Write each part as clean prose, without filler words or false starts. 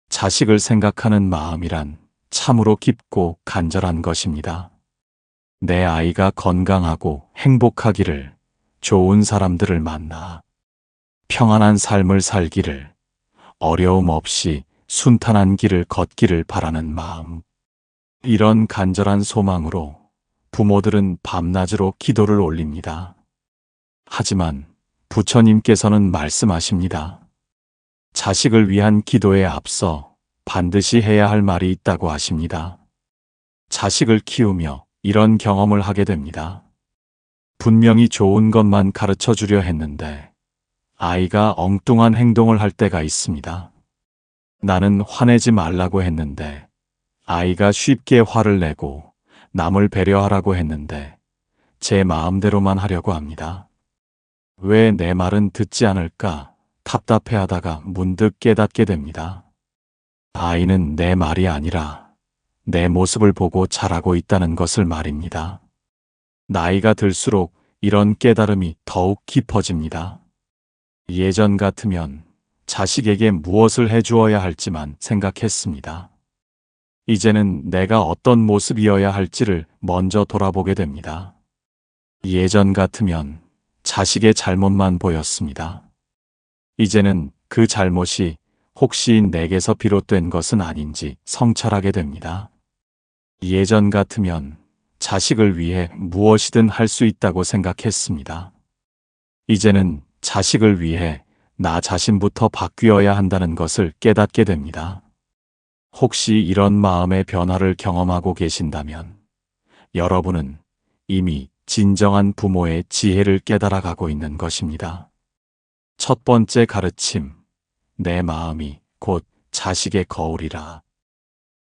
자식을 생각하는 마음이란 참으로 깊고 간절한 것입니다. 내 아이가 건강하고 행복하기를, 좋은 사람들을 만나 평안한 삶을 살기를, 어려움 없이 순탄한 길을 걷기를 바라는 마음. 이런 간절한 소망으로 부모들은 밤낮으로 기도를 올립니다. 하지만 부처님께서는 말씀하십니다. 자식을 위한 기도에 앞서 반드시 해야 할 말이 있다고 하십니다. 자식을 키우며 이런 경험을 하게 됩니다. 분명히 좋은 것만 가르쳐 주려 했는데 아이가 엉뚱한 행동을 할 때가 있습니다. 나는 화내지 말라고 했는데 아이가 쉽게 화를 내고, 남을 배려하라고 했는데 제 마음대로만 하려고 합니다. 왜 내 말은 듣지 않을까 답답해하다가 문득 깨닫게 됩니다. 아이는 내 말이 아니라 내 모습을 보고 자라고 있다는 것을 말입니다. 나이가 들수록 이런 깨달음이 더욱 깊어집니다. 예전 같으면 자식에게 무엇을 해주어야 할지만 생각했습니다. 이제는 내가 어떤 모습이어야 할지를 먼저 돌아보게 됩니다. 예전 같으면 자식의 잘못만 보였습니다. 이제는 그 잘못이 혹시 내게서 비롯된 것은 아닌지 성찰하게 됩니다. 예전 같으면 자식을 위해 무엇이든 할 수 있다고 생각했습니다. 이제는 자식을 위해 나 자신부터 바뀌어야 한다는 것을 깨닫게 됩니다. 혹시 이런 마음의 변화를 경험하고 계신다면 여러분은 이미 진정한 부모의 지혜를 깨달아가고 있는 것입니다. 첫 번째 가르침, 내 마음이 곧 자식의 거울이라.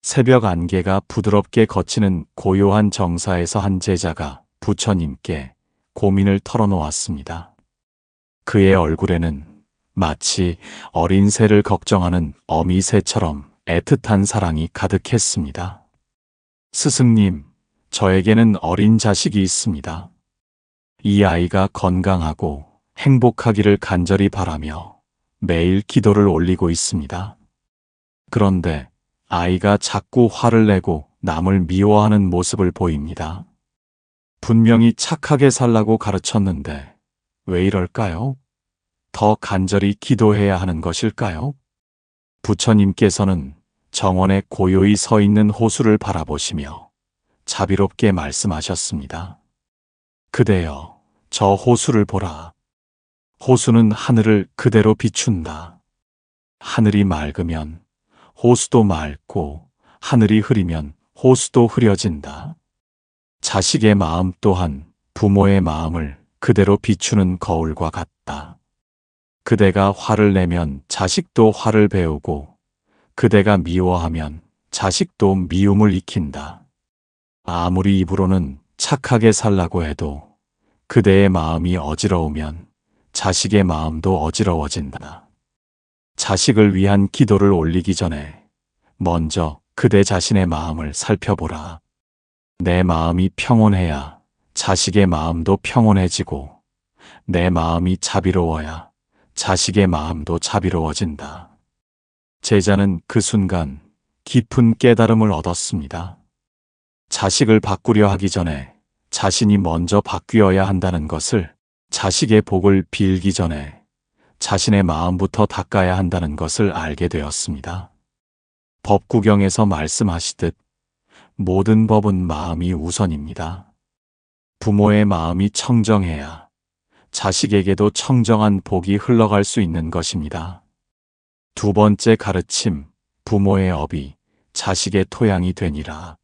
새벽 안개가 부드럽게 거치는 고요한 정사에서 한 제자가 부처님께 고민을 털어놓았습니다. 그의 얼굴에는 마치 어린 새를 걱정하는 어미 새처럼 애틋한 사랑이 가득했습니다. 스승님, 저에게는 어린 자식이 있습니다. 이 아이가 건강하고 행복하기를 간절히 바라며 매일 기도를 올리고 있습니다. 그런데 아이가 자꾸 화를 내고 남을 미워하는 모습을 보입니다. 분명히 착하게 살라고 가르쳤는데 왜 이럴까요? 더 간절히 기도해야 하는 것일까요? 부처님께서는 정원에 고요히 서 있는 호수를 바라보시며 자비롭게 말씀하셨습니다. 그대여, 저 호수를 보라. 호수는 하늘을 그대로 비춘다. 하늘이 맑으면 호수도 맑고, 하늘이 흐리면 호수도 흐려진다. 자식의 마음 또한 부모의 마음을 그대로 비추는 거울과 같다. 그대가 화를 내면 자식도 화를 배우고, 그대가 미워하면 자식도 미움을 익힌다. 아무리 입으로는 착하게 살라고 해도 그대의 마음이 어지러우면 자식의 마음도 어지러워진다. 자식을 위한 기도를 올리기 전에 먼저 그대 자신의 마음을 살펴보라. 내 마음이 평온해야 자식의 마음도 평온해지고, 내 마음이 자비로워야 자식의 마음도 자비로워진다. 제자는 그 순간 깊은 깨달음을 얻었습니다. 자식을 바꾸려 하기 전에 자신이 먼저 바뀌어야 한다는 것을, 자식의 복을 빌기 전에 자신의 마음부터 닦아야 한다는 것을 알게 되었습니다. 법구경에서 말씀하시듯 모든 법은 마음이 우선입니다. 부모의 마음이 청정해야 자식에게도 청정한 복이 흘러갈 수 있는 것입니다. 두 번째 가르침, 부모의 업이 자식의 토양이 되니라.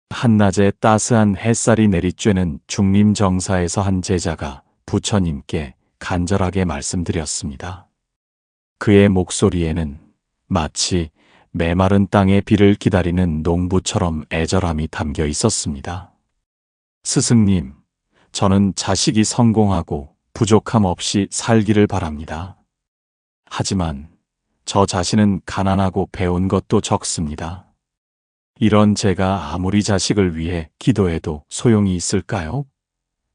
한낮에 따스한 햇살이 내리쬐는 중림정사에서 한 제자가 부처님께 간절하게 말씀드렸습니다. 그의 목소리에는 마치 메마른 땅의 비를 기다리는 농부처럼 애절함이 담겨 있었습니다. 스승님, 저는 자식이 성공하고 부족함 없이 살기를 바랍니다. 하지만 저 자신은 가난하고 배운 것도 적습니다. 이런 제가 아무리 자식을 위해 기도해도 소용이 있을까요?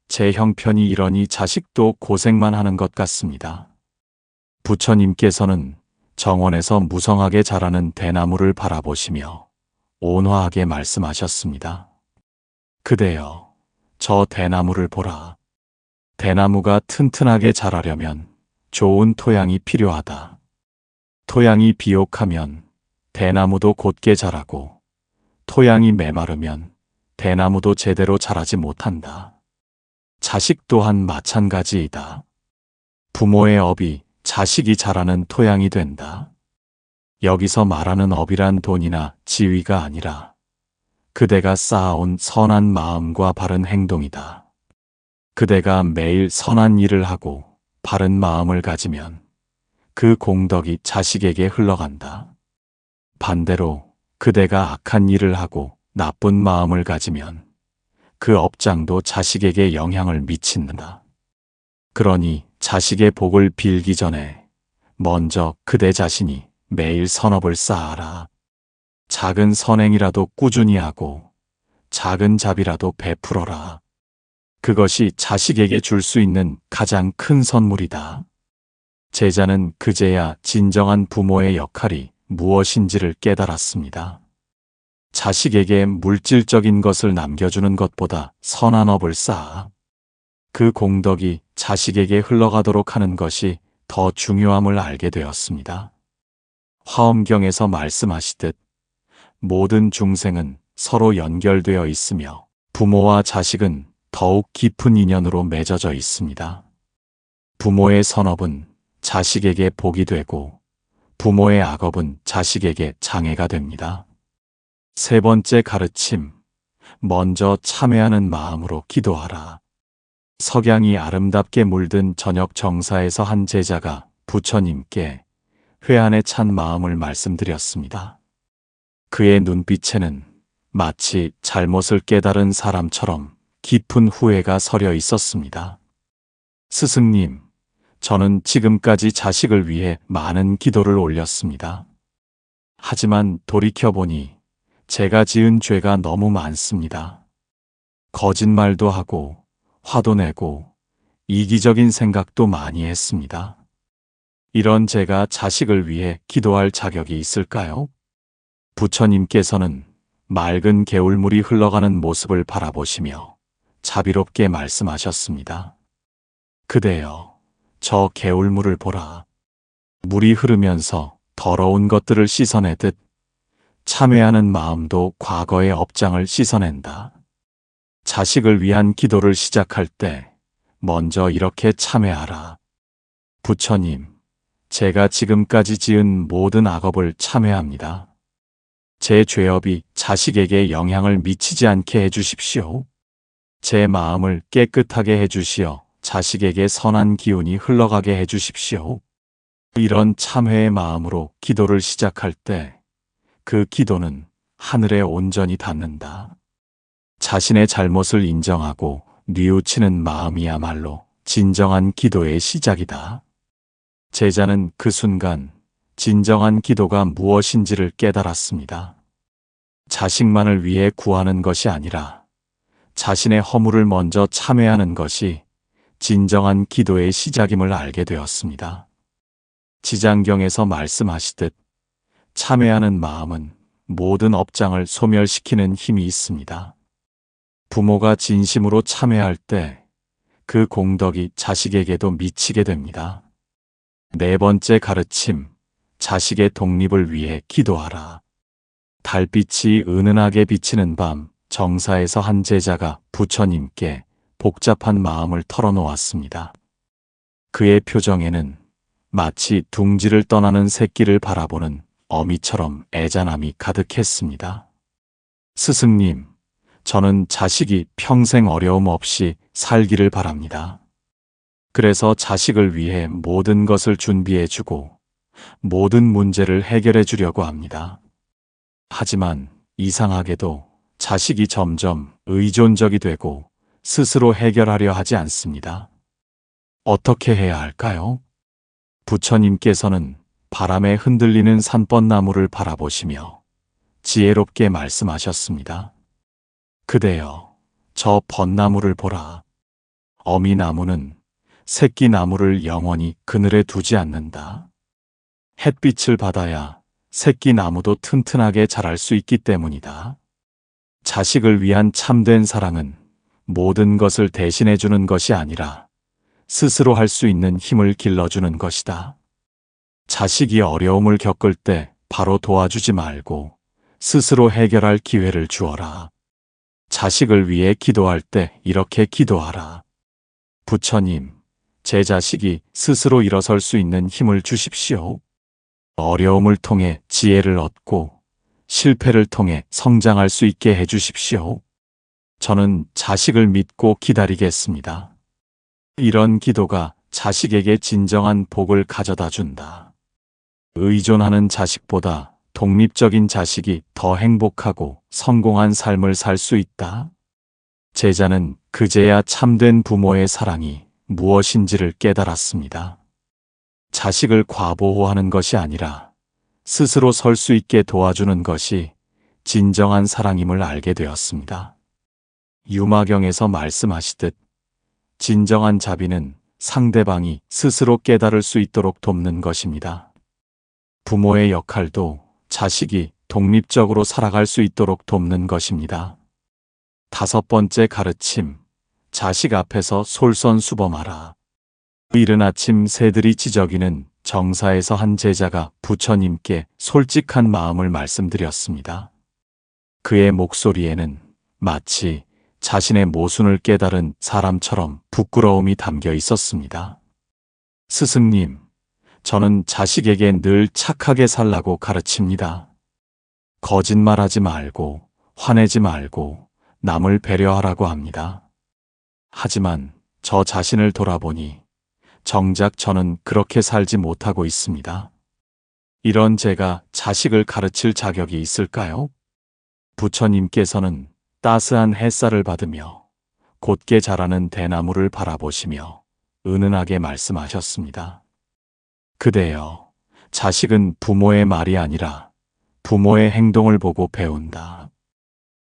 제 형편이 이러니 자식도 고생만 하는 것 같습니다. 부처님께서는 정원에서 무성하게 자라는 대나무를 바라보시며 온화하게 말씀하셨습니다. 그대여, 저 대나무를 보라. 대나무가 튼튼하게 자라려면 좋은 토양이 필요하다. 토양이 비옥하면 대나무도 곧게 자라고, 토양이 메마르면 대나무도 제대로 자라지 못한다. 자식 또한 마찬가지이다. 부모의 업이 자식이 자라는 토양이 된다. 여기서 말하는 업이란 돈이나 지위가 아니라 그대가 쌓아온 선한 마음과 바른 행동이다. 그대가 매일 선한 일을 하고 바른 마음을 가지면 그 공덕이 자식에게 흘러간다. 반대로 그대가 악한 일을 하고 나쁜 마음을 가지면 그 업장도 자식에게 영향을 미친다. 그러니 자식의 복을 빌기 전에 먼저 그대 자신이 매일 선업을 쌓아라. 작은 선행이라도 꾸준히 하고 작은 자비라도 베풀어라. 그것이 자식에게 줄 수 있는 가장 큰 선물이다. 제자는 그제야 진정한 부모의 역할이 무엇인지를 깨달았습니다. 자식에게 물질적인 것을 남겨주는 것보다 선한 업을 쌓아 그 공덕이 자식에게 흘러가도록 하는 것이 더 중요함을 알게 되었습니다. 화엄경에서 말씀하시듯 모든 중생은 서로 연결되어 있으며 부모와 자식은 더욱 깊은 인연으로 맺어져 있습니다. 부모의 선업은 자식에게 복이 되고 부모의 악업은 자식에게 장애가 됩니다. 세 번째 가르침, 먼저 참회하는 마음으로 기도하라. 석양이 아름답게 물든 저녁 정사에서 한 제자가 부처님께 회한에 찬 마음을 말씀드렸습니다. 그의 눈빛에는 마치 잘못을 깨달은 사람처럼 깊은 후회가 서려 있었습니다. 스승님, 저는 지금까지 자식을 위해 많은 기도를 올렸습니다. 하지만 돌이켜보니 제가 지은 죄가 너무 많습니다. 거짓말도 하고 화도 내고 이기적인 생각도 많이 했습니다. 이런 제가 자식을 위해 기도할 자격이 있을까요? 부처님께서는 맑은 개울물이 흘러가는 모습을 바라보시며 자비롭게 말씀하셨습니다. 그대여, 저 개울물을 보라. 물이 흐르면서 더러운 것들을 씻어내듯 참회하는 마음도 과거의 업장을 씻어낸다. 자식을 위한 기도를 시작할 때 먼저 이렇게 참회하라. 부처님, 제가 지금까지 지은 모든 악업을 참회합니다. 제 죄업이 자식에게 영향을 미치지 않게 해주십시오. 제 마음을 깨끗하게 해주시어 자식에게 선한 기운이 흘러가게 해주십시오. 이런 참회의 마음으로 기도를 시작할 때 그 기도는 하늘에 온전히 닿는다. 자신의 잘못을 인정하고 뉘우치는 마음이야말로 진정한 기도의 시작이다. 제자는 그 순간 진정한 기도가 무엇인지를 깨달았습니다. 자식만을 위해 구하는 것이 아니라 자신의 허물을 먼저 참회하는 것이 진정한 기도의 시작임을 알게 되었습니다. 지장경에서 말씀하시듯 참회하는 마음은 모든 업장을 소멸시키는 힘이 있습니다. 부모가 진심으로 참회할 때 그 공덕이 자식에게도 미치게 됩니다. 네 번째 가르침, 자식의 독립을 위해 기도하라. 달빛이 은은하게 비치는 밤, 정사에서 한 제자가 부처님께 복잡한 마음을 털어놓았습니다. 그의 표정에는 마치 둥지를 떠나는 새끼를 바라보는 어미처럼 애잔함이 가득했습니다. 스승님, 저는 자식이 평생 어려움 없이 살기를 바랍니다. 그래서 자식을 위해 모든 것을 준비해주고 모든 문제를 해결해 주려고 합니다. 하지만 이상하게도 자식이 점점 의존적이 되고 스스로 해결하려 하지 않습니다. 어떻게 해야 할까요? 부처님께서는 바람에 흔들리는 산뻗나무를 바라보시며 지혜롭게 말씀하셨습니다. 그대여, 저 벚나무를 보라. 어미나무는 새끼나무를 영원히 그늘에 두지 않는다. 햇빛을 받아야 새끼 나무도 튼튼하게 자랄 수 있기 때문이다. 자식을 위한 참된 사랑은 모든 것을 대신해주는 것이 아니라 스스로 할 수 있는 힘을 길러주는 것이다. 자식이 어려움을 겪을 때 바로 도와주지 말고 스스로 해결할 기회를 주어라. 자식을 위해 기도할 때 이렇게 기도하라. 부처님, 제 자식이 스스로 일어설 수 있는 힘을 주십시오. 어려움을 통해 지혜를 얻고 실패를 통해 성장할 수 있게 해주십시오. 저는 자식을 믿고 기다리겠습니다. 이런 기도가 자식에게 진정한 복을 가져다 준다. 의존하는 자식보다 독립적인 자식이 더 행복하고 성공한 삶을 살 수 있다. 제자는 그제야 참된 부모의 사랑이 무엇인지를 깨달았습니다. 자식을 과보호하는 것이 아니라 스스로 설 수 있게 도와주는 것이 진정한 사랑임을 알게 되었습니다. 유마경에서 말씀하시듯 진정한 자비는 상대방이 스스로 깨달을 수 있도록 돕는 것입니다. 부모의 역할도 자식이 독립적으로 살아갈 수 있도록 돕는 것입니다. 5번째 가르침, 자식 앞에서 솔선수범하라. 이른 아침 새들이 지저귀는 정사에서 한 제자가 부처님께 솔직한 마음을 말씀드렸습니다. 그의 목소리에는 마치 자신의 모순을 깨달은 사람처럼 부끄러움이 담겨 있었습니다. 스승님, 저는 자식에게 늘 착하게 살라고 가르칩니다. 거짓말하지 말고 화내지 말고 남을 배려하라고 합니다. 하지만 저 자신을 돌아보니 정작 저는 그렇게 살지 못하고 있습니다. 이런 제가 자식을 가르칠 자격이 있을까요? 부처님께서는 따스한 햇살을 받으며 곧게 자라는 대나무를 바라보시며 은은하게 말씀하셨습니다. 그대여, 자식은 부모의 말이 아니라 부모의 행동을 보고 배운다.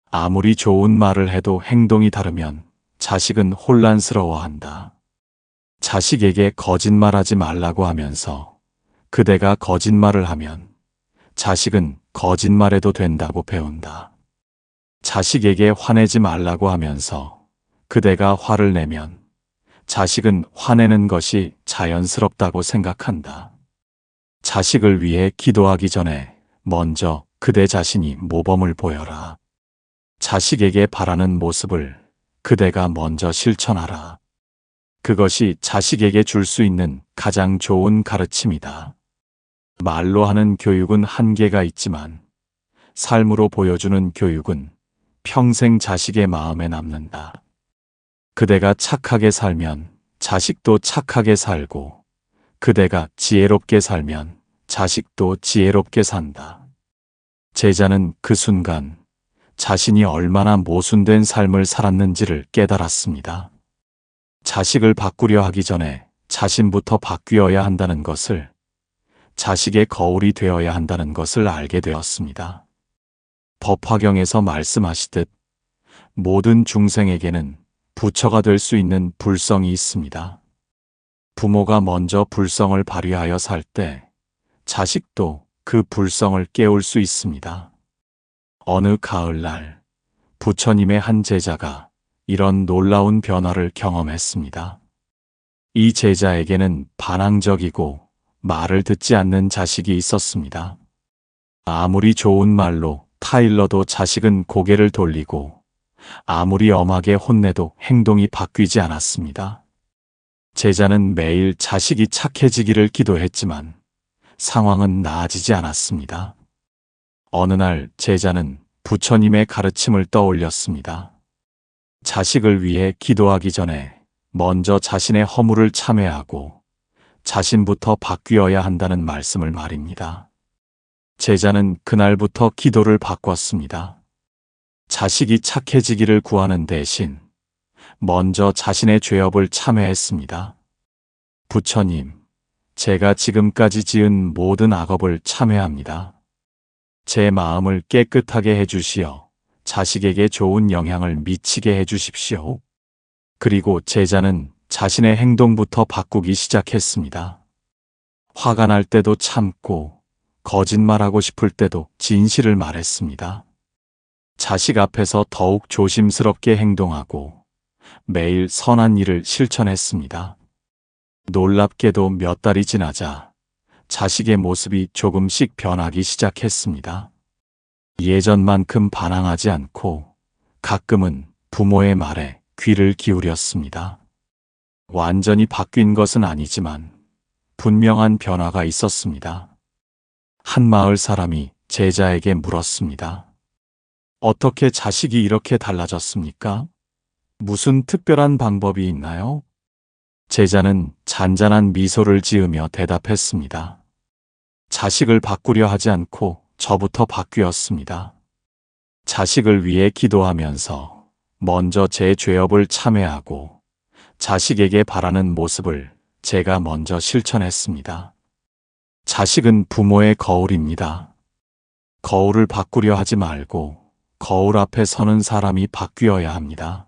아무리 좋은 말을 해도 행동이 다르면 자식은 혼란스러워한다. 자식에게 거짓말하지 말라고 하면서 그대가 거짓말을 하면 자식은 거짓말해도 된다고 배운다. 자식에게 화내지 말라고 하면서 그대가 화를 내면 자식은 화내는 것이 자연스럽다고 생각한다. 자식을 위해 기도하기 전에 먼저 그대 자신이 모범을 보여라. 자식에게 바라는 모습을 그대가 먼저 실천하라. 그것이 자식에게 줄 수 있는 가장 좋은 가르침이다. 말로 하는 교육은 한계가 있지만 삶으로 보여주는 교육은 평생 자식의 마음에 남는다. 그대가 착하게 살면 자식도 착하게 살고 그대가 지혜롭게 살면 자식도 지혜롭게 산다. 제자는 그 순간 자신이 얼마나 모순된 삶을 살았는지를 깨달았습니다. 자식을 바꾸려 하기 전에 자신부터 바뀌어야 한다는 것을, 자식의 거울이 되어야 한다는 것을 알게 되었습니다. 법화경에서 말씀하시듯 모든 중생에게는 부처가 될 수 있는 불성이 있습니다. 부모가 먼저 불성을 발휘하여 살 때 자식도 그 불성을 깨울 수 있습니다. 어느 가을날 부처님의 한 제자가 이런 놀라운 변화를 경험했습니다. 이 제자에게는 반항적이고 말을 듣지 않는 자식이 있었습니다. 아무리 좋은 말로 타일러도 자식은 고개를 돌리고 아무리 엄하게 혼내도 행동이 바뀌지 않았습니다. 제자는 매일 자식이 착해지기를 기도했지만 상황은 나아지지 않았습니다. 어느 날 제자는 부처님의 가르침을 떠올렸습니다. 자식을 위해 기도하기 전에 먼저 자신의 허물을 참회하고 자신부터 바뀌어야 한다는 말씀을 말입니다. 제자는 그날부터 기도를 바꿨습니다. 자식이 착해지기를 구하는 대신 먼저 자신의 죄업을 참회했습니다. 부처님, 제가 지금까지 지은 모든 악업을 참회합니다. 제 마음을 깨끗하게 해주시어 자식에게 좋은 영향을 미치게 해주십시오. 그리고 제자는 자신의 행동부터 바꾸기 시작했습니다. 화가 날 때도 참고, 거짓말하고 싶을 때도 진실을 말했습니다. 자식 앞에서 더욱 조심스럽게 행동하고 매일 선한 일을 실천했습니다. 놀랍게도 몇 달이 지나자 자식의 모습이 조금씩 변하기 시작했습니다. 예전만큼 반항하지 않고 가끔은 부모의 말에 귀를 기울였습니다. 완전히 바뀐 것은 아니지만 분명한 변화가 있었습니다. 한 마을 사람이 제자에게 물었습니다. 어떻게 자식이 이렇게 달라졌습니까? 무슨 특별한 방법이 있나요? 제자는 잔잔한 미소를 지으며 대답했습니다. 자식을 바꾸려 하지 않고 저부터 바뀌었습니다. 자식을 위해 기도하면서 먼저 제 죄업을 참회하고 자식에게 바라는 모습을 제가 먼저 실천했습니다. 자식은 부모의 거울입니다. 거울을 바꾸려 하지 말고 거울 앞에 서는 사람이 바뀌어야 합니다.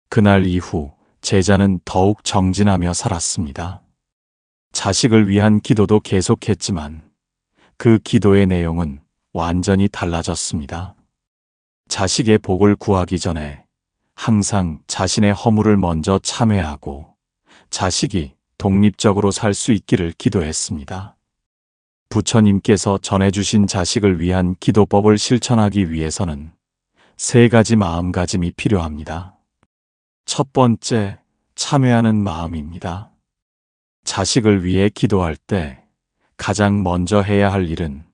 그날 이후 제자는 더욱 정진하며 살았습니다. 자식을 위한 기도도 계속했지만 그 기도의 내용은 완전히 달라졌습니다. 자식의 복을 구하기 전에 항상 자신의 허물을 먼저 참회하고 자식이 독립적으로 살 수 있기를 기도했습니다. 부처님께서 전해주신 자식을 위한 기도법을 실천하기 위해서는 3가지 마음가짐이 필요합니다. 첫 번째, 참회하는 마음입니다. 자식을 위해 기도할 때 가장 먼저 해야 할 일은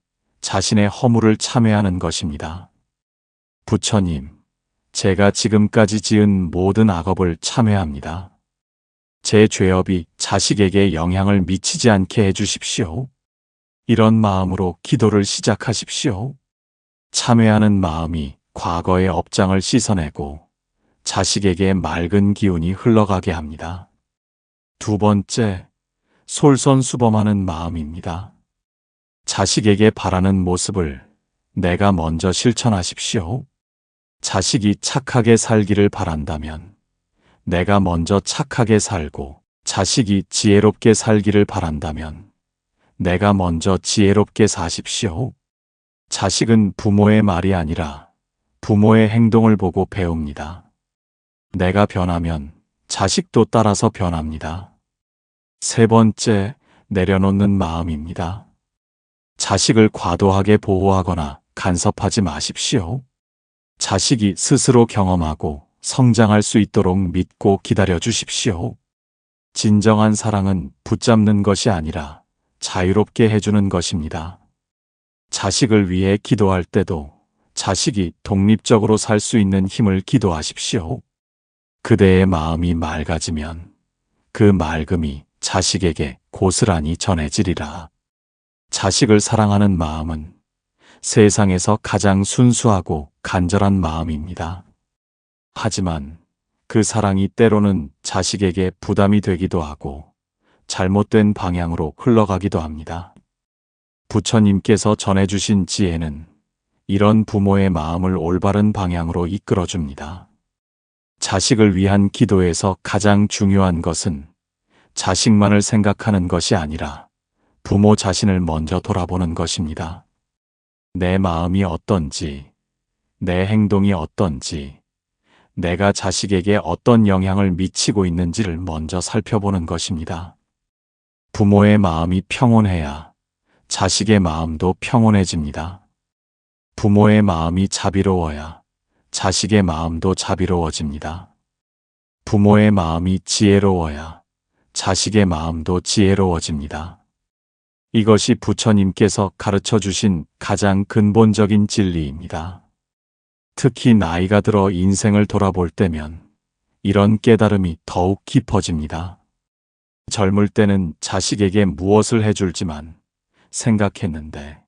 자신의 허물을 참회하는 것입니다. 부처님, 제가 지금까지 지은 모든 악업을 참회합니다. 제 죄업이 자식에게 영향을 미치지 않게 해주십시오. 이런 마음으로 기도를 시작하십시오. 참회하는 마음이 과거의 업장을 씻어내고 자식에게 맑은 기운이 흘러가게 합니다. 두 번째, 솔선수범하는 마음입니다. 자식에게 바라는 모습을 내가 먼저 실천하십시오. 자식이 착하게 살기를 바란다면 내가 먼저 착하게 살고, 자식이 지혜롭게 살기를 바란다면 내가 먼저 지혜롭게 사십시오. 자식은 부모의 말이 아니라 부모의 행동을 보고 배웁니다. 내가 변하면 자식도 따라서 변합니다. 세 번째, 내려놓는 마음입니다. 자식을 과도하게 보호하거나 간섭하지 마십시오. 자식이 스스로 경험하고 성장할 수 있도록 믿고 기다려 주십시오. 진정한 사랑은 붙잡는 것이 아니라 자유롭게 해주는 것입니다. 자식을 위해 기도할 때도 자식이 독립적으로 살 수 있는 힘을 기도하십시오. 그대의 마음이 맑아지면 그 맑음이 자식에게 고스란히 전해지리라. 자식을 사랑하는 마음은 세상에서 가장 순수하고 간절한 마음입니다. 하지만 그 사랑이 때로는 자식에게 부담이 되기도 하고 잘못된 방향으로 흘러가기도 합니다. 부처님께서 전해주신 지혜는 이런 부모의 마음을 올바른 방향으로 이끌어줍니다. 자식을 위한 기도에서 가장 중요한 것은 자식만을 생각하는 것이 아니라 부모 자신을 먼저 돌아보는 것입니다. 내 마음이 어떤지, 내 행동이 어떤지, 내가 자식에게 어떤 영향을 미치고 있는지를 먼저 살펴보는 것입니다. 부모의 마음이 평온해야 자식의 마음도 평온해집니다. 부모의 마음이 자비로워야 자식의 마음도 자비로워집니다. 부모의 마음이 지혜로워야 자식의 마음도 지혜로워집니다. 이것이 부처님께서 가르쳐 주신 가장 근본적인 진리입니다. 특히 나이가 들어 인생을 돌아볼 때면 이런 깨달음이 더욱 깊어집니다. 젊을 때는 자식에게 무엇을 해줄지만 생각했는데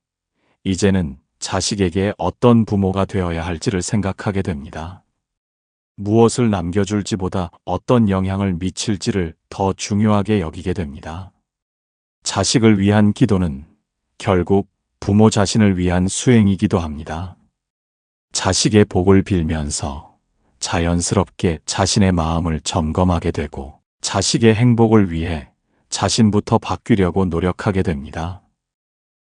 이제는 자식에게 어떤 부모가 되어야 할지를 생각하게 됩니다. 무엇을 남겨줄지보다 어떤 영향을 미칠지를 더 중요하게 여기게 됩니다. 자식을 위한 기도는 결국 부모 자신을 위한 수행이기도 합니다. 자식의 복을 빌면서 자연스럽게 자신의 마음을 점검하게 되고 자식의 행복을 위해 자신부터 바뀌려고 노력하게 됩니다.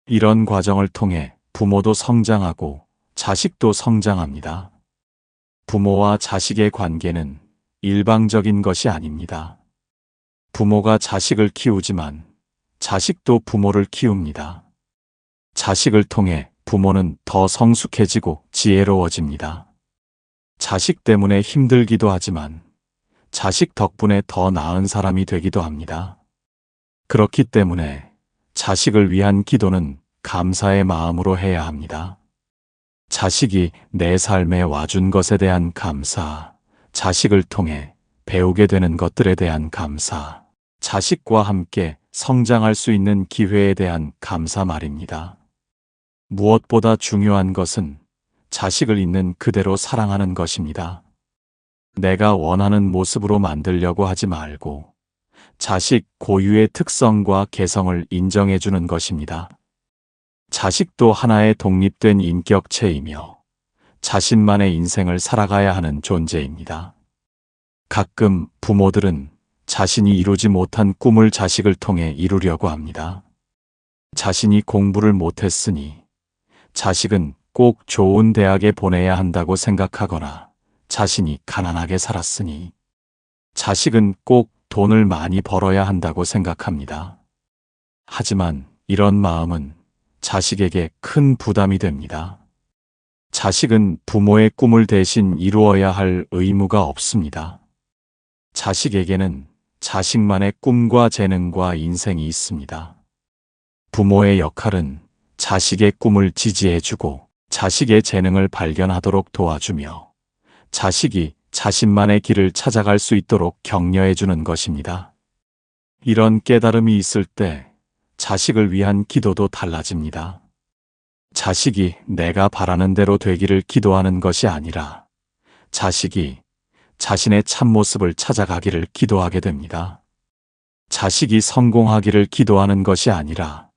이런 과정을 통해 부모도 성장하고 자식도 성장합니다. 부모와 자식의 관계는 일방적인 것이 아닙니다. 부모가 자식을 키우지만 자식도 부모를 키웁니다. 자식을 통해 부모는 더 성숙해지고 지혜로워집니다. 자식 때문에 힘들기도 하지만 자식 덕분에 더 나은 사람이 되기도 합니다. 그렇기 때문에 자식을 위한 기도는 감사의 마음으로 해야 합니다. 자식이 내 삶에 와준 것에 대한 감사, 자식을 통해 배우게 되는 것들에 대한 감사, 자식과 함께 성장할 수 있는 기회에 대한 감사 말입니다. 무엇보다 중요한 것은 자식을 있는 그대로 사랑하는 것입니다. 내가 원하는 모습으로 만들려고 하지 말고 자식 고유의 특성과 개성을 인정해 주는 것입니다. 자식도 하나의 독립된 인격체이며 자신만의 인생을 살아가야 하는 존재입니다. 가끔 부모들은 자신이 이루지 못한 꿈을 자식을 통해 이루려고 합니다. 자신이 공부를 못했으니 자식은 꼭 좋은 대학에 보내야 한다고 생각하거나 자신이 가난하게 살았으니 자식은 꼭 돈을 많이 벌어야 한다고 생각합니다. 하지만 이런 마음은 자식에게 큰 부담이 됩니다. 자식은 부모의 꿈을 대신 이루어야 할 의무가 없습니다. 자식에게는 자식만의 꿈과 재능과 인생이 있습니다. 부모의 역할은 자식의 꿈을 지지해주고 자식의 재능을 발견하도록 도와주며 자식이 자신만의 길을 찾아갈 수 있도록 격려해주는 것입니다. 이런 깨달음이 있을 때 자식을 위한 기도도 달라집니다. 자식이 내가 바라는 대로 되기를 기도하는 것이 아니라 자식이 자신의 참모습을 찾아가기를 기도하게 됩니다. 자식이 성공하기를 기도하는 것이 아니라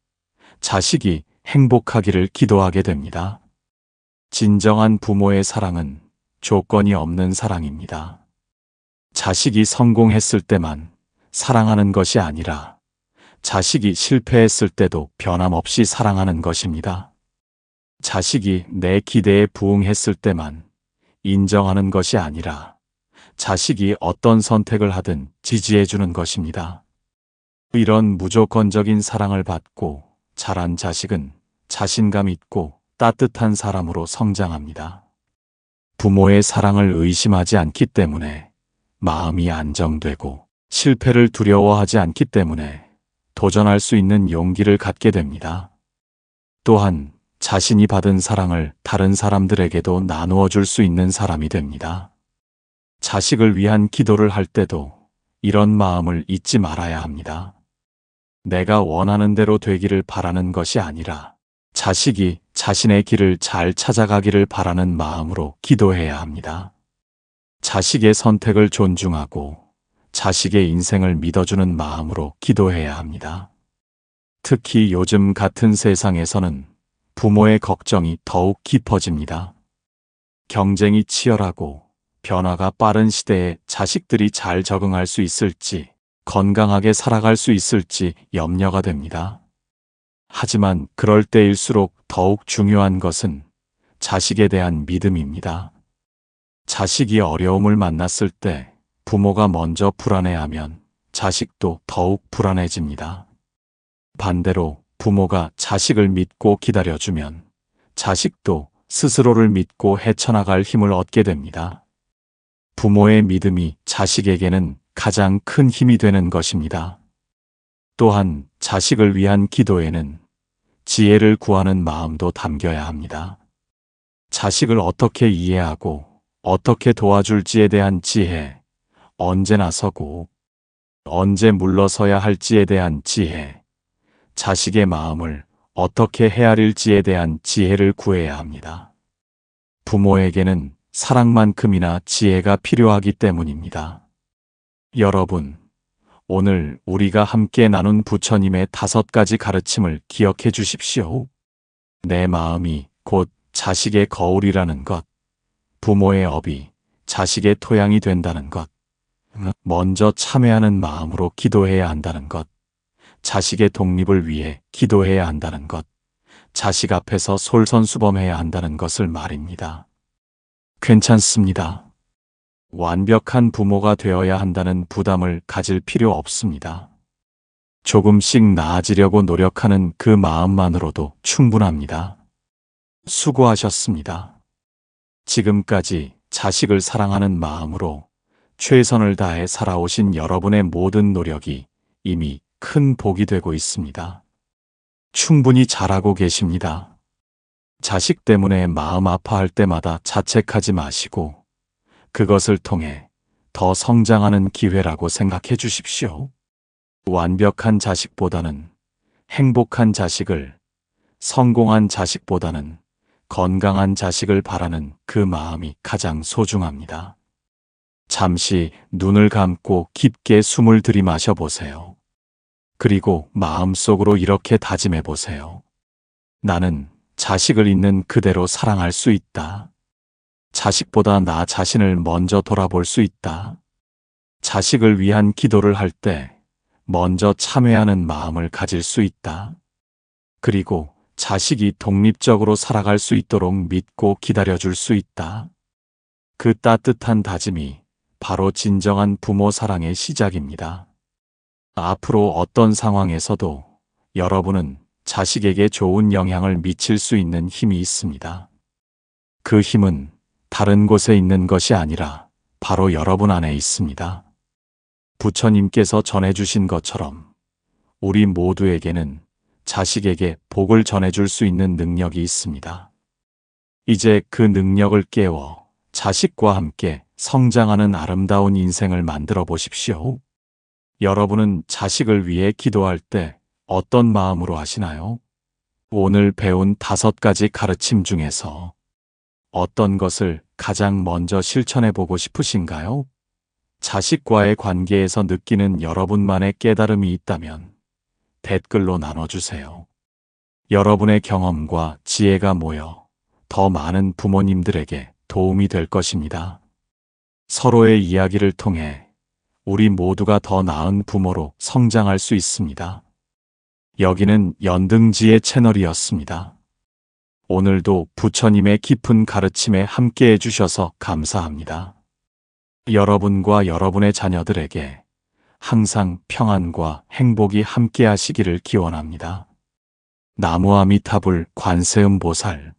자식이 행복하기를 기도하게 됩니다. 진정한 부모의 사랑은 조건이 없는 사랑입니다. 자식이 성공했을 때만 사랑하는 것이 아니라 자식이 실패했을 때도 변함없이 사랑하는 것입니다. 자식이 내 기대에 부응했을 때만 인정하는 것이 아니라 자식이 어떤 선택을 하든 지지해주는 것입니다. 이런 무조건적인 사랑을 받고 자란 자식은 자신감 있고 따뜻한 사람으로 성장합니다. 부모의 사랑을 의심하지 않기 때문에 마음이 안정되고 실패를 두려워하지 않기 때문에 도전할 수 있는 용기를 갖게 됩니다. 또한 자신이 받은 사랑을 다른 사람들에게도 나누어 줄 수 있는 사람이 됩니다. 자식을 위한 기도를 할 때도 이런 마음을 잊지 말아야 합니다. 내가 원하는 대로 되기를 바라는 것이 아니라 자식이 자신의 길을 잘 찾아가기를 바라는 마음으로 기도해야 합니다. 자식의 선택을 존중하고 자식의 인생을 믿어주는 마음으로 기도해야 합니다. 특히 요즘 같은 세상에서는 부모의 걱정이 더욱 깊어집니다. 경쟁이 치열하고 변화가 빠른 시대에 자식들이 잘 적응할 수 있을지, 건강하게 살아갈 수 있을지 염려가 됩니다. 하지만 그럴 때일수록 더욱 중요한 것은 자식에 대한 믿음입니다. 자식이 어려움을 만났을 때 부모가 먼저 불안해하면 자식도 더욱 불안해집니다. 반대로 부모가 자식을 믿고 기다려주면 자식도 스스로를 믿고 헤쳐나갈 힘을 얻게 됩니다. 부모의 믿음이 자식에게는 가장 큰 힘이 되는 것입니다. 또한 자식을 위한 기도에는 지혜를 구하는 마음도 담겨야 합니다. 자식을 어떻게 이해하고 어떻게 도와줄지에 대한 지혜, 언제 나서고 언제 물러서야 할지에 대한 지혜, 자식의 마음을 어떻게 헤아릴지에 대한 지혜를 구해야 합니다. 부모에게는 사랑만큼이나 지혜가 필요하기 때문입니다. 여러분, 오늘 우리가 함께 나눈 부처님의 5가지 가르침을 기억해 주십시오. 내 마음이 곧 자식의 거울이라는 것, 부모의 업이 자식의 토양이 된다는 것, 먼저 참회하는 마음으로 기도해야 한다는 것, 자식의 독립을 위해 기도해야 한다는 것, 자식 앞에서 솔선수범해야 한다는 것을 말입니다. 괜찮습니다. 완벽한 부모가 되어야 한다는 부담을 가질 필요 없습니다. 조금씩 나아지려고 노력하는 그 마음만으로도 충분합니다. 수고하셨습니다. 지금까지 자식을 사랑하는 마음으로 최선을 다해 살아오신 여러분의 모든 노력이 이미 큰 복이 되고 있습니다. 충분히 잘하고 계십니다. 자식 때문에 마음 아파할 때마다 자책하지 마시고 그것을 통해 더 성장하는 기회라고 생각해 주십시오. 완벽한 자식보다는 행복한 자식을, 성공한 자식보다는 건강한 자식을 바라는 그 마음이 가장 소중합니다. 잠시 눈을 감고 깊게 숨을 들이마셔 보세요. 그리고 마음속으로 이렇게 다짐해 보세요. 나는 자식을 있는 그대로 사랑할 수 있다. 자식보다 나 자신을 먼저 돌아볼 수 있다. 자식을 위한 기도를 할 때 먼저 참회하는 마음을 가질 수 있다. 그리고 자식이 독립적으로 살아갈 수 있도록 믿고 기다려줄 수 있다. 그 따뜻한 다짐이 바로 진정한 부모 사랑의 시작입니다. 앞으로 어떤 상황에서도 여러분은 자식에게 좋은 영향을 미칠 수 있는 힘이 있습니다. 그 힘은 다른 곳에 있는 것이 아니라 바로 여러분 안에 있습니다. 부처님께서 전해주신 것처럼 우리 모두에게는 자식에게 복을 전해줄 수 있는 능력이 있습니다. 이제 그 능력을 깨워 자식과 함께 성장하는 아름다운 인생을 만들어 보십시오. 여러분은 자식을 위해 기도할 때 어떤 마음으로 하시나요? 오늘 배운 5가지 가르침 중에서 어떤 것을 가장 먼저 실천해 보고 싶으신가요? 자식과의 관계에서 느끼는 여러분만의 깨달음이 있다면 댓글로 나눠주세요. 여러분의 경험과 지혜가 모여 더 많은 부모님들에게 도움이 될 것입니다. 서로의 이야기를 통해 우리 모두가 더 나은 부모로 성장할 수 있습니다. 여기는 연등지의 채널이었습니다. 오늘도 부처님의 깊은 가르침에 함께 해주셔서 감사합니다. 여러분과 여러분의 자녀들에게 항상 평안과 행복이 함께 하시기를 기원합니다. 나무 아미타불 관세음보살